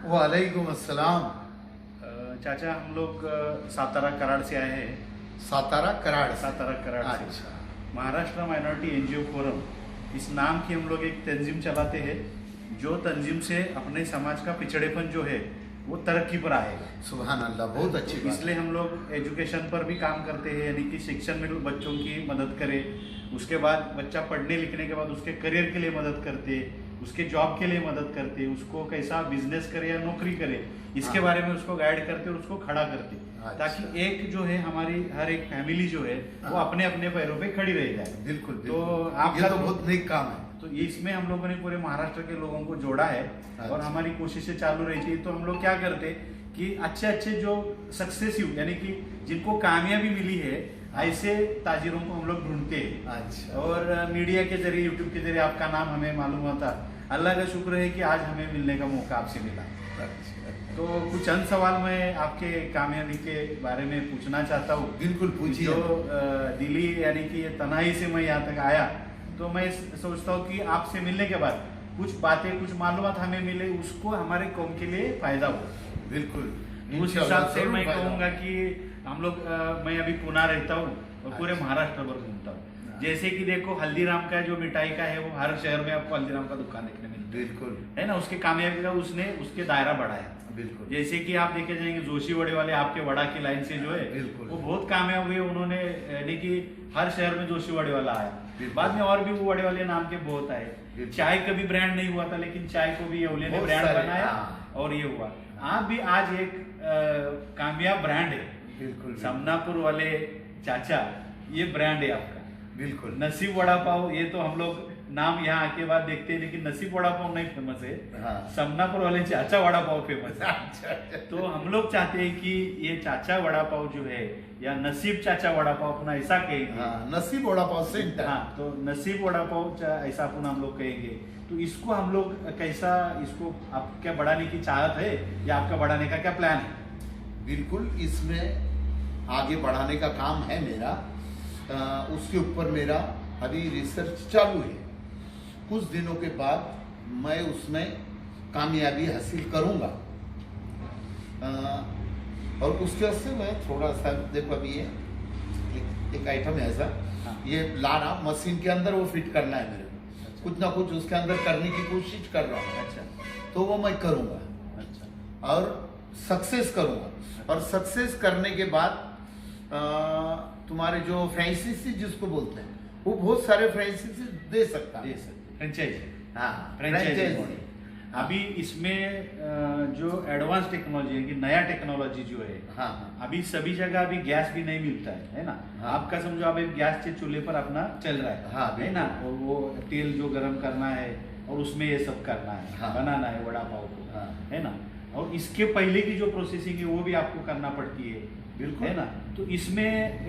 वालेकुम अस्सलाम। चाचा हम लोग सातारा कराड़ से आए हैं। सातारा कराड़ से? सातारा कराड़ से। अच्छा। महाराष्ट्र माइनॉरिटी एनजीओ फोरम, इस नाम की हम लोग एक तंजीम चलाते हैं, जो तंजीम से अपने समाज का पिछड़ेपन जो है वो तरक्की पर आएगा। सुभान अल्लाह, बहुत अच्छी बात। इसलिए हम लोग एजुकेशन पर भी काम करते हैं, यानी कि शिक्षण में बच्चों की मदद करें, उसके बाद बच्चा पढ़ने लिखने के बाद उसके करियर के लिए मदद करते, उसके जॉब के लिए मदद करते, उसको कैसा बिजनेस करे या नौकरी करे इसके बारे में उसको गाइड करते और उसको खड़ा करते, ताकि एक जो है हमारी हर एक फैमिली जो है वो अपने अपने पैरों पे खड़ी रह जाए। बिल्कुल। तो आपका ये तो बहुत नेक काम है। तो इसमें हम लोगों ने पूरे महाराष्ट्र के लोगों को जोड़ा है और हमारी कोशिशें चालू रहती है। तो हम लोग क्या करते कि अच्छे अच्छे जो सक्सेसिव यानी कि जिनको कामयाबी मिली है ऐसे ताजिरों को हम लोग ढूंढते हैं। अच्छा। और मीडिया के जरिए, यूट्यूब के जरिए आपका नाम हमें मालूम होता। अल्लाह का शुक्र है कि आज हमें मिलने का मौका आपसे मिला। तो कुछ अंत सवाल मैं आपके कामयाबी के बारे में पूछना चाहता हूँ। बिल्कुल पूछिए। जो दिल्ली यानी कि तन्हाई से मैं यहाँ तक आया, तो मैं सोचता हूँ कि आपसे मिलने के बाद कुछ बातें, कुछ मालूमात हमें मिले, उसको हमारे कौम के लिए फायदा हो। बिल्कुल। उस हिसाब से मैं कहूँगा कि हम लोग मैं अभी पुणे रहता हूँ और पूरे महाराष्ट्र भर घूमता हूँ। जैसे कि देखो, हल्दीराम का जो मिठाई का है वो हर शहर में आपको हल्दीराम का दुकान देखने मिलता है। बिल्कुल है ना, उसके कामयाबी का उसने उसके दायरा बढ़ाया। बिल्कुल। जैसे कि आप देखे जाएंगे जोशी वड़े वाले आपके वड़ा की लाइन से जो है बिल्कुल। वो बहुत कामयाब हुए। उन्होंने यानी कि हर शहर में जोशी वड़े वाला आया। बाद में और भी वो वड़े वाले नाम के बहुत आए। चाय कभी ब्रांड नहीं हुआ था, लेकिन चाय को भी येवले ने ब्रांड बनाया और ये हुआ। आप भी आज एक कामयाब ब्रांड है। बिल्कुल। समनापुर वाले चाचा, ये ब्रांड है आपका। बिल्कुल। नसीब वड़ा पाव, ये तो हम लोग नाम यहाँ आके बाद देखते हैं, लेकिन नसीब वड़ा पाव नहीं फेमस है। हाँ। समनापुर वाले चाचा वड़ा पाव फेमस है। अच्छा। तो हम लोग चाहते हैं कि ये चाचा वड़ा पाव जो है, या नसीब चाचा वड़ा पाव अपना ऐसा कहेंगे। हाँ, नसीब वड़ा पाव सेंटर। हाँ, तो नसीब वड़ा पाव ऐसा अपन हम लोग कहेंगे। तो इसको हम लोग कैसा, इसको आप क्या बढ़ाने की चाहत है या आपका बढ़ाने का क्या प्लान है? बिल्कुल, इसमें आगे बढ़ाने का काम है मेरा। उसके ऊपर मेरा अभी रिसर्च चालू है। कुछ दिनों के बाद मैं उसमें कामयाबी हासिल करूंगा। और उसके वजह से मैं थोड़ा सा, देखो अभी ये एक आइटम है ऐसा। हाँ। ये लाना मशीन के अंदर वो फिट करना है मेरे को। अच्छा। कुछ ना कुछ उसके अंदर करने की कोशिश कर रहा हूँ। अच्छा। तो वो मैं करूँगा। अच्छा। और सक्सेस करूँगा। और सक्सेस करने के बाद तुम्हारे जो फ्रेंचाइजी जिसको बोलते हैं, वो बहुत सारे फ्रेंचाइजी दे सकता है। फ्रेंचाइजी। हाँ, फ्रेंचाइजी। अभी इसमें जो एडवांस टेक्नोलॉजी है कि नया टेक्नोलॉजी जो है, हाँ। अभी सभी जगह अभी गैस भी नहीं मिलता है ना। हाँ। आपका समझो आप एक गैस के चूल्हे पर अपना चल रहा है। हाँ, है ना, और वो तेल जो गर्म करना है और उसमें ये सब करना है। हाँ। बनाना है वड़ा पाव को। हाँ। है ना, और इसके पहले की जो प्रोसेसिंग है वो भी आपको करना पड़ती है। बिल्कुल। है ना, तो इसमें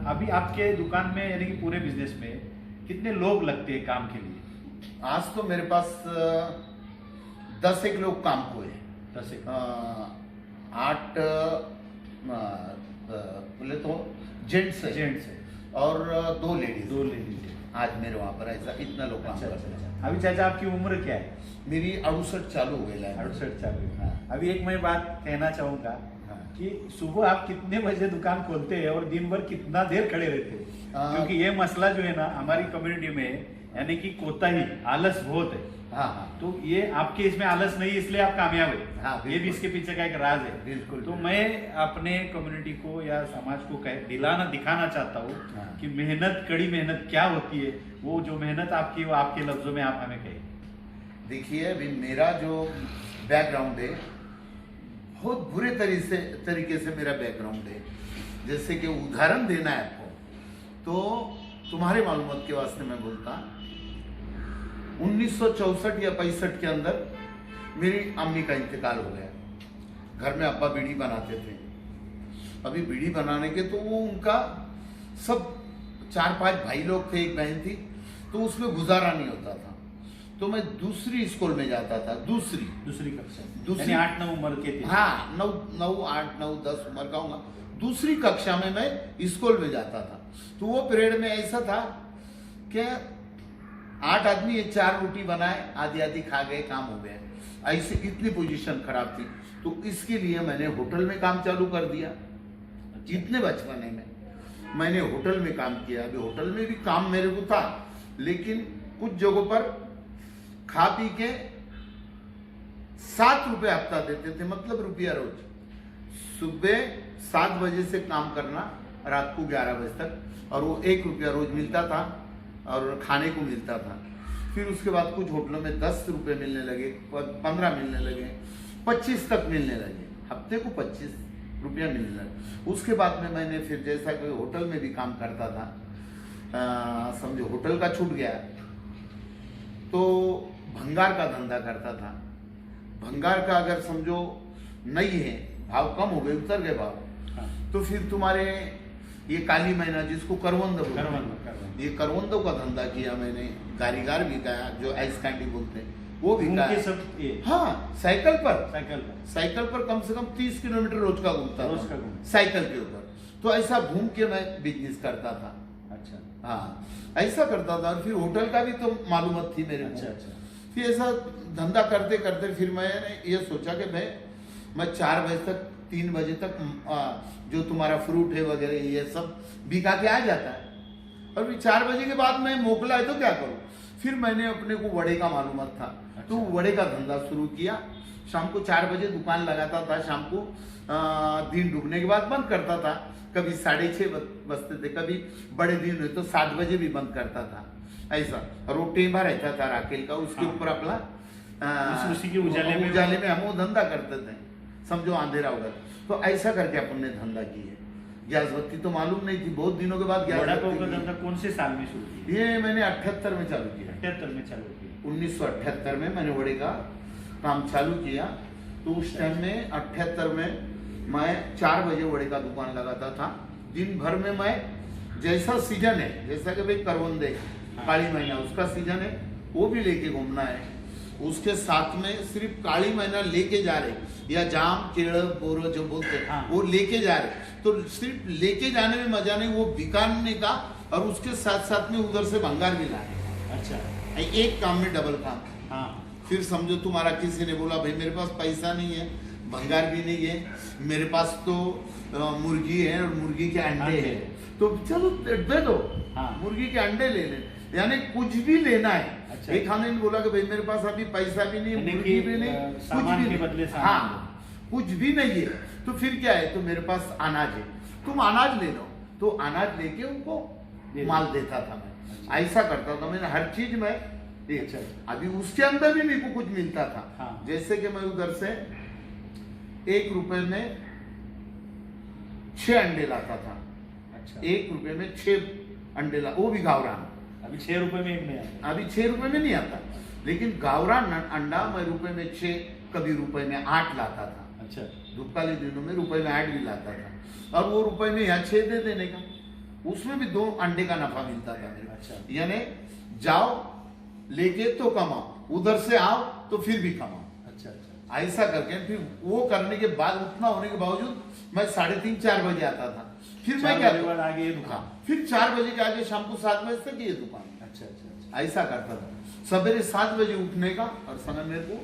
अभी आपके दुकान में यानी कि पूरे बिजनेस में कितने लोग लगते हैं काम के लिए? आज तो मेरे पास 10 एक लोग काम को है। 10 एक। 8 बोले तो जेंट्स है और 2 लेडीज। 2 लेडीज आज मेरे वहाँ पर ऐसा इतना लोग काम कर रहे हैं। अभी चाचा आपकी उम्र क्या है? मेरी 68 चालू हो गई है। 68 चालू है। हाँ। अभी एक मैं बात कहना चाहूंगा हाँ। कि सुबह आप कितने बजे दुकान खोलते हैं और दिन भर कितना देर खड़े रहते हैं? क्योंकि ये मसला जो है ना हमारी कम्युनिटी में, यानी कि कोताही, आलस बहुत है। हाँ। तो ये आपके इसमें आलस नहीं, इसलिए आप कामयाब है। हाँ, ये भी इसके पीछे का एक राज है। बिल्कुल। तो मैं अपने कम्युनिटी को या समाज को दिखाना चाहता हूँ हाँ। कि मेहनत, कड़ी मेहनत क्या होती है। वो जो मेहनत आपकी, वो आपके लफ्जों में आप हमें कहें। देखिए, अभी मेरा जो बैकग्राउंड है बहुत बुरे तरीके से मेरा बैकग्राउंड है। जैसे कि उदाहरण देना है आपको, तो तुम्हारे मालूमात के वास्ते मैं बोलता, 1964 या 65 के अंदर मेरी अम्मी का इंतकाल हो गया। घर में अब्बा बीड़ी बनाते थे। अभी बीड़ी बनाने के तो वो उनका सब 4-5 भाई लोग थे, एक बहन थी, तो उसमें गुजारा नहीं होता था। तो मैं दूसरी स्कूल में जाता था। दूसरी कक्षा, दूसरी 8-9 उम्र के थे। हाँ, 9, 8, 9, 10 उम्र का हूँ। दूसरी कक्षा में मैं स्कूल में जाता था। तो वो पीरियड में ऐसा था कि 8 आदमी 4 रोटी बनाए, आधी आधी खा गए, काम हो गया। ऐसे इतनी पोजीशन खराब थी, तो इसके लिए मैंने होटल में काम चालू कर दिया। इतने बचपने में मैंने होटल में काम किया। अभी होटल में भी काम मेरे को था, लेकिन कुछ जगहों पर खा पी के 7 रुपये हफ्ता देते थे, मतलब रुपया रोज। सुबह 7 बजे से काम करना, रात को 11 बजे तक, और वो 1 रुपया रोज मिलता था और खाने को मिलता था। फिर उसके बाद कुछ होटलों में 10 रुपये मिलने लगे, 15 मिलने लगे, 25 तक मिलने लगे, हफ्ते को 25 रुपया मिलने लगे। उसके बाद में मैंने फिर जैसा कि होटल में भी काम करता था, समझो होटल का छूट गया, तो भंगार का धंधा करता था। भंगार का अगर समझो नहीं है, भाव कम हो गए, उतर गए भाव, तो फिर तुम्हारे ये काली महीना जिसको करवंद बोलते हैं, ये करवंदों का धंधा किया मैंने। गारीगार भी गया, जो आइस कैंडी बोलते हैं, वो भी गया। हाँ, साइकिल पर कम से कम 30 किलोमीटर रोज का घूमता था साइकिल के ऊपर। तो ऐसा घूम के मैं बिजनेस करता था। अच्छा, हाँ, ऐसा करता था। और फिर होटल का भी तो मालूमत थी मेरे को। अच्छा। फिर ऐसा धंधा करते करते फिर मैंने ये सोचा कि मैं 4 बजे तक 3 बजे तक जो तुम्हारा फ्रूट है वगैरह ये सब बिका के आ जाता है, और फिर 4 बजे के बाद मैं मोकला है तो क्या करूं। फिर मैंने अपने को वड़े का मालूमत था, तो वड़े का धंधा शुरू किया। शाम को 4 बजे दुकान लगाता था, शाम को दिन डूबने के बाद बंद करता था। कभी 6:30 बजते थे, कभी बड़े दिन हुए तो 7 बजे भी बंद करता था। ऐसा, और वो टेबा रहता था राकेल का, उसके ऊपर अपना उसी के उजाले में हम वो धंधा करते थे, समझो अंधेरा होगा। तो ऐसा करके अपन ने धंधा किया। गैस बत्ती तो मालूम नहीं थी, बहुत दिनों के बाद वड़ा पाव का धंधा कौन से साल में शुरू किया? ये मैंने 78 में चालू किया। 78 में चालू किया। 1978 में मैंने वड़े का काम चालू किया। तो उस टाइम में 78 में मैं 4 बजे वड़े का दुकान लगाता था। दिन भर में मैं, जैसा सीजन है, जैसा कि भाई करवंदे काली महीना उसका सीजन है, वो भी लेके घूमना है। उसके साथ में सिर्फ काली महीना लेके जा रहे, या जाम केड़ बोरो जो बोलते हैं, वो लेके जा रहे। तो सिर्फ लेके जाने में मजा नहीं, वो बिकाने का, और उसके साथ साथ में उधर से भंगार भी लाए। अच्छा, एक काम में डबल काम। हाँ। फिर समझो तुम्हारा किसी ने बोला भाई मेरे पास पैसा नहीं है, भंगार भी नहीं है, मेरे पास तो मुर्गी है और मुर्गी के अंडे हैं, तो चलो दे दो, मुर्गी के अंडे ले ले, यानी कुछ भी लेना है। अच्छा। एक खाने ने बोला कि भाई मेरे पास अभी पैसा भी नहीं, मुर्गी भी नहीं, सामान के बदले हाँ, कुछ भी नहीं है, तो फिर क्या है, तो मेरे पास अनाज है, तुम अनाज ले लो। तो अनाज लेके उनको माल देता था मैं। ऐसा करता था मैंने हर चीज में। अच्छा। अभी उसके अंदर भी मेरे को कुछ मिलता था। हाँ। जैसे कि मैं उधर से 1 रुपए में 6 अंडे लाता था। अच्छा। 1 रुपए में 6 अंडे ला, वो भी गावरान। अभी 6 रुपए में एक नहीं आता। अभी 6 रुपए में नहीं आता, लेकिन गावरान अंडा मैं रुपए में 6, कभी रुपए में 8 लाता था। अच्छा। धूपकाली दिनों में रुपए में 8 भी लाता था, और वो रुपए में यहाँ 6 दे देने का, उसमें भी 2 अंडे का नफा मिलता था मेरे। अच्छा। यानी जाओ लेके तो कमाओ, उधर से आओ तो फिर भी कमाओ। अच्छा। ऐसा करके फिर वो करने के बाद, उतना होने के बावजूद मैं 3:30-4 बजे आता था। फिर मैं क्या, आगे ये दुकान, फिर 4 बजे के आगे शाम को 7 बजे तक ये दुकान। अच्छा। ऐसा करता था। सवेरे 7 बजे उठने का, और समय मेरे को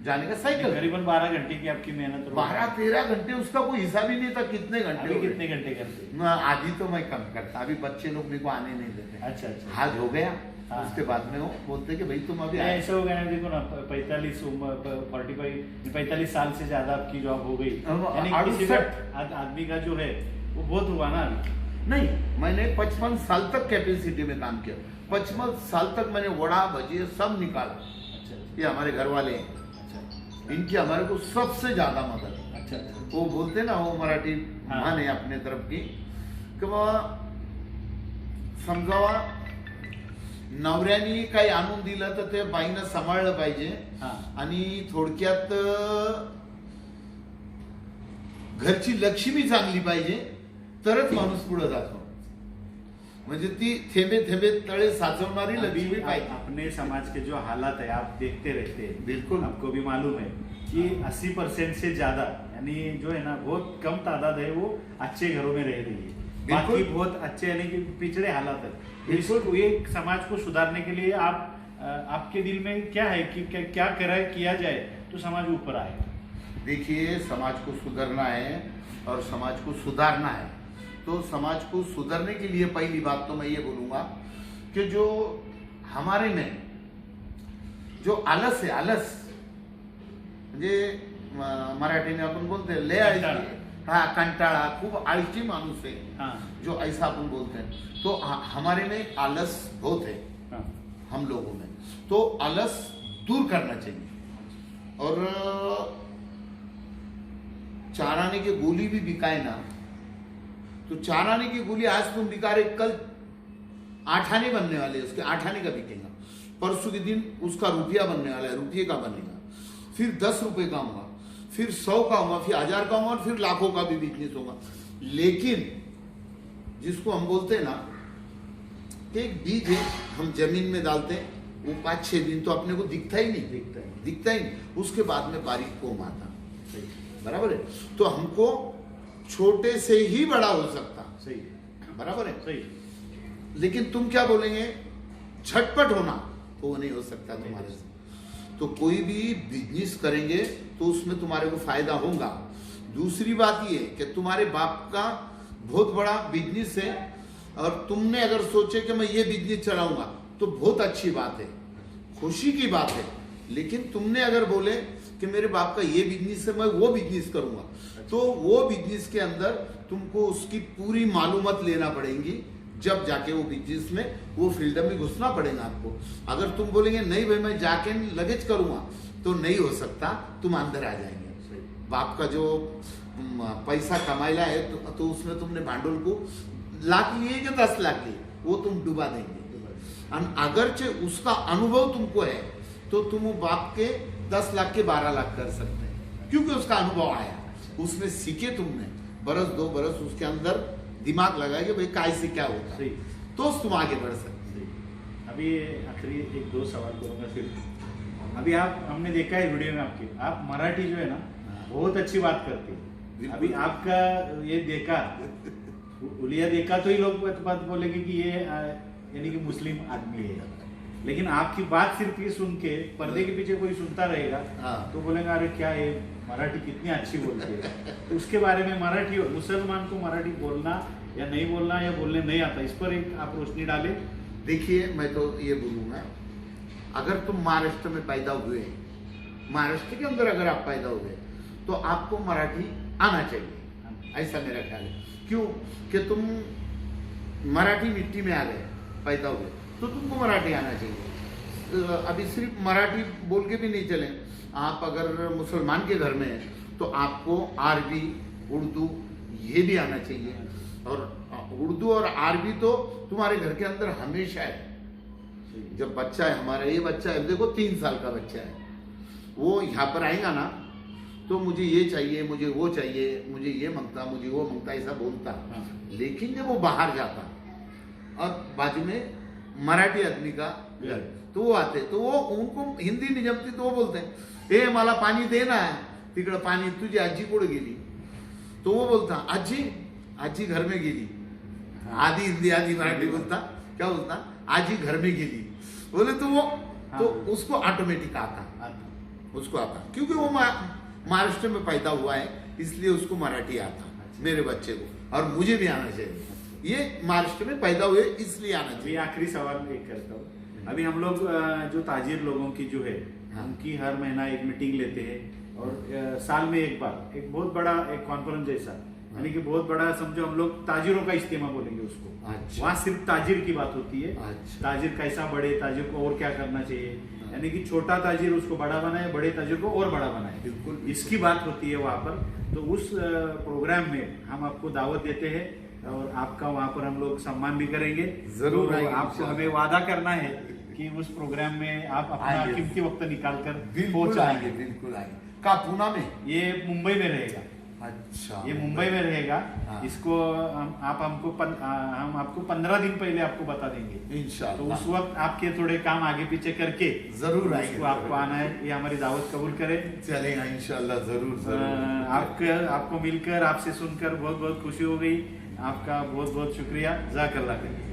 जाने का साइकिल। करीबन 12 घंटे की आपकी मेहनत। 12-13 घंटे, उसका कोई हिसाब ही नहीं था कितने घंटे। अभी कितने घंटे करते? आधी तो मैं कम करता, अभी बच्चे लोग मेरे को आने नहीं देते। अच्छा। आज हो गया। हाँ। उसके बाद में वो बोलते कि भाई तुम अभी ऐसा हो गया ना, देखो ना, 45 साल से ज्यादा आपकी जॉब हो गई, यानी किसी आदमी का जो है वो बहुत हुआ ना। नहीं, मैंने 55 साल तक कैपेसिटी में काम किया। 55 साल तक मैंने वड़ा भजिए सब निकाला। अच्छा। ये हमारे घर वाले हैं, अच्छा। इनकी हमारे को सबसे ज्यादा मदद। अच्छा। वो बोलते ना, वो मराठी मान है अपने तरफ की, कि समजावा नवऱ्यानी काही आणून दिलं तर ते बाईनं सांभाळलं पाहिजे, आणि थोडक्यात घरची लक्ष्मी चांगली पाहिजे, तरच माणूस पुढे जातो। म्हणजे ती थेंबे थेंबे तळे साचवणारी लक्ष्मी पाहिजे। अपने समाज के जो हालात है आप देखते रहते हैं, बिल्कुल आपको भी मालूम है कि 80% से ज्यादा, यानी जो है ना, बहुत कम तादाद है वो अच्छे घरों में रह रही है, बाकी बहुत अच्छे यानी कि पिछड़े हालात है। इसको ये समाज को सुधारने के लिए आप आपके दिल में क्या है कि क्या किया जाए तो समाज ऊपर आएगा। देखिए, समाज को सुधरना है और समाज को सुधारना है, तो समाज को सुधरने के लिए पहली बात तो मैं ये बोलूँगा कि जो हमारे में जो आलस है, आलस म्हणजे मराठीने आपण बोलते हैं ले आळशी, हाँ कंटाळा, खूब आळशी माणूस है, हाँ जो ऐसा अपन बोलते हैं, तो हमारे में आलस बहुत है, हाँ हम लोगों में, तो आलस दूर करना चाहिए। और चार आने की गोली भी बिकाए ना, तो चार आने की गोली आज तुम बिका रहे, कल 8 आने बनने वाले, उसके 8 आने का बिकेगा, परसों के दिन उसका रुपया बनने वाला है, रुपये का बनेगा, फिर 10 रुपये का होगा, फिर 100 का होगा, फिर 1000 का होगा, और फिर लाखों का भी बिजनेस होगा। लेकिन जिसको हम बोलते हैं ना कि एक बीज है, हम जमीन में डालते हैं, वो 5-6 दिन तो अपने को दिखता ही नहीं, दिखता ही नहीं, उसके बाद में बारीक कोम आता, बराबर है। तो हमको छोटे से ही बड़ा हो सकता, सही, बराबर है, सही। लेकिन तुम क्या बोलेंगे, झटपट होना, तो वो नहीं हो सकता तुम्हारे से। तो कोई भी बिजनेस करेंगे तो उसमें तुम्हारे को फायदा होगा। दूसरी बात ये कि तुम्हारे बाप का बहुत बड़ा बिजनेस है और तुमने अगर सोचे कि मैं ये बिजनेस चलाऊंगा तो बहुत अच्छी बात है, खुशी की बात है। लेकिन तुमने अगर बोले कि मेरे बाप का ये बिजनेस है, मैं वो बिजनेस करूंगा, तो वो बिजनेस के अंदर तुमको उसकी पूरी मालूमात लेना पड़ेगी, जब जाके वो बिजनेस में, वो फील्ड में घुसना पड़ेगा आपको। अगर तुम बोलेंगे नहीं भाई मैं जाके लगेज करूंगा, तो नहीं हो सकता, तुम अंदर आ जाएंगे। बाप का जो पैसा कमाया है तो उसमें तुमने भांडोल को लाख लिए कि 10 लाख लिए, वो तुम डुबा देंगे। और अगरचे उसका अनुभव तुमको है तो तुम वो बाप के 10 लाख के 12 लाख कर सकते हैं, क्योंकि उसका अनुभव आया, उसमें सीखे तुमने, बरस 2 बरस उसके अंदर दिमाग लगाए कि भाई काय से क्या होता है, तो तुम आगे बढ़ सकते। अभी आखिरी 1-2 सवाल करूंगा फिर। अभी आप, हमने देखा है वीडियो में आपकी, आप मराठी जो है ना बहुत अच्छी बात करते हैं। अभी आपका ये देखा, उलिया देखा तो ही लोग बात बोलेंगे कि ये यानी कि मुस्लिम आदमी है, लेकिन आपकी बात सिर्फ ये सुन के पर्दे के पीछे कोई सुनता रहेगा तो बोलेगा अरे क्या ये मराठी कितनी अच्छी बोलती है। तो उसके बारे में, मराठी मुसलमान को मराठी बोलना या नहीं बोलना या बोलने नहीं आता, इस पर एक आप रोशनी डालें। देखिए, मैं तो ये बोलूँगा, अगर तुम महाराष्ट्र में पैदा हुए, महाराष्ट्र के अंदर अगर आप पैदा हुए, तो आपको मराठी आना चाहिए, ऐसा मेरा ख्याल है। क्यों कि तुम मराठी मिट्टी में आ गए, पैदा हुए, तो तुमको मराठी आना चाहिए। अभी सिर्फ मराठी बोल के भी नहीं चले, आप अगर मुसलमान के घर में हैं तो आपको अरबी, उर्दू ये भी आना चाहिए। और उर्दू और अरबी तो तुम्हारे घर के अंदर हमेशा है। जब बच्चा है, हमारा ये बच्चा है, देखो 3 साल का बच्चा है, वो यहाँ पर आएगा ना तो मुझे ये चाहिए, मुझे वो चाहिए, मुझे ये मांगता, मुझे वो मांगता, ऐसा बोलता। लेकिन जब वो बाहर जाता और बाजू में मराठी आदमी का घर, तो वो आते, तो वो उनको हिंदी नहीं जमती, तो वो बोलते हैं ए मला पाणी दे ना, तिकडं पाणी, तुझी आजी कुठे गेली, तो वो बोलता आजी, आजी घर में गेली, आधी हिंदी आधी मराठी बोलता, क्या बोलता, आजी घर में गेली बोले, तो वो तो उसको ऑटोमेटिक आता, उसको आता, क्योंकि वो महाराष्ट्र में पैदा हुआ है, इसलिए उसको मराठी आता, मेरे बच्चे को, और मुझे भी आना चाहिए। ये महाराष्ट्र में पैदा हुए इसलिए आना चाहिए। आखिरी सवाल एक करता हूँ। अभी हम लोग जो ताजिर लोगों की जो है, उनकी हर महीना एक मीटिंग लेते हैं, और साल में एक बार एक बहुत बड़ा एक कॉन्फ्रेंस जैसा, यानी कि बहुत बड़ा, समझो हम लोग ताजिरों का इज्तिमा बोलेंगे उसको। वहाँ सिर्फ ताजिर की बात होती है, ताजिर कैसा बढ़े, ताजिर को और क्या करना चाहिए, यानी कि छोटा ताजिर उसको बड़ा बनाए, बड़े ताजिर को और बड़ा बनाए, बिल्कुल इसकी बात होती है वहाँ पर। तो उस प्रोग्राम में हम आपको दावत देते हैं और आपका वहाँ पर हम लोग सम्मान भी करेंगे जरूर। तो आपको हमें वादा करना है कि उस प्रोग्राम में आप अपना कीमती वक्त निकाल कर बिल्कुल आएंगे, बिल्कुल आएंगे। का पूना में? ये मुंबई में रहेगा। अच्छा, ये मुंबई में रहेगा। इसको हम आपको 15 दिन पहले आपको बता देंगे इंशाल्लाह। तो उस वक्त आपके थोड़े काम आगे पीछे करके जरूर आएंगे, आपको आना है, ये हमारी दावत कबूल करें। चलेगा इंशाल्लाह, जरूर। आपको मिलकर, आपसे सुनकर बहुत बहुत खुशी हो गई। आपका बहुत बहुत शुक्रिया, जज़ाकल्लाह खैर।